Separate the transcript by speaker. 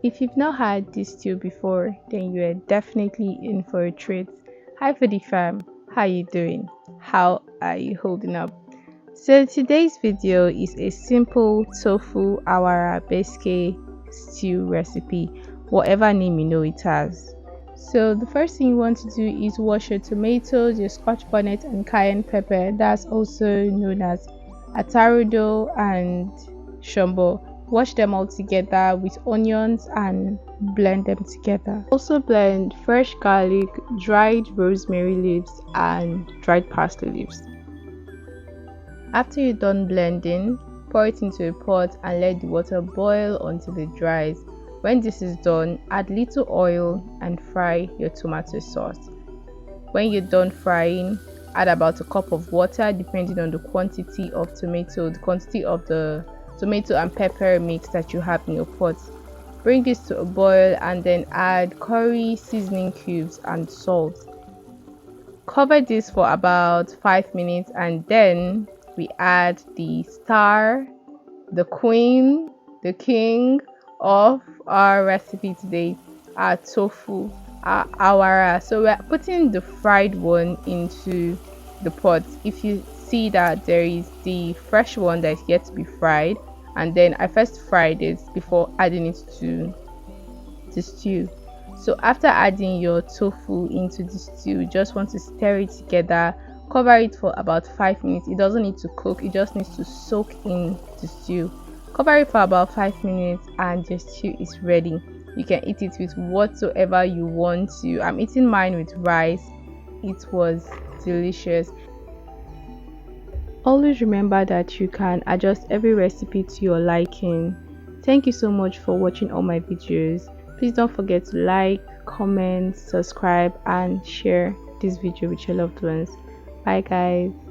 Speaker 1: If you've not had this stew before, then you are definitely in for a treat. Hi foodie fam, how you doing? How are you holding up? So today's video is a simple tofu awara bisque stew recipe, whatever name you know it has. So the first thing you want to do is wash your tomatoes, your scotch bonnet and cayenne pepper, that's also known as atarudo and shombo. Wash them all together with onions and blend them together. Also blend fresh garlic, dried rosemary leaves and dried parsley leaves. After you're done blending, pour it into a pot and let the water boil until it dries. When this is done, add little oil and fry your tomato sauce. When you're done frying, add about a cup of water depending on the quantity of tomato, the quantity of the tomato and pepper mix that you have in your pot. Bring this to a boil and then add curry seasoning cubes and salt. Cover this for about 5 minutes and then we add the star, the queen, the king of our recipe today, our tofu, our awara. So we're putting the fried one into the pot. If you see that there is the fresh one that is yet to be fried, and then I first fried it before adding it to the stew. So after adding your tofu into the stew, you just want to stir it together. Cover it for about 5 minutes. It doesn't need to cook, it just needs to soak in the stew. Cover it for about 5 minutes and your stew is ready. You can eat it with whatsoever you want to. I'm eating mine with rice. It was delicious. Always remember that you can adjust every recipe to your liking. Thank you so much for watching all my videos. Please don't forget to like, comment, subscribe and share this video with your loved ones. Bye guys.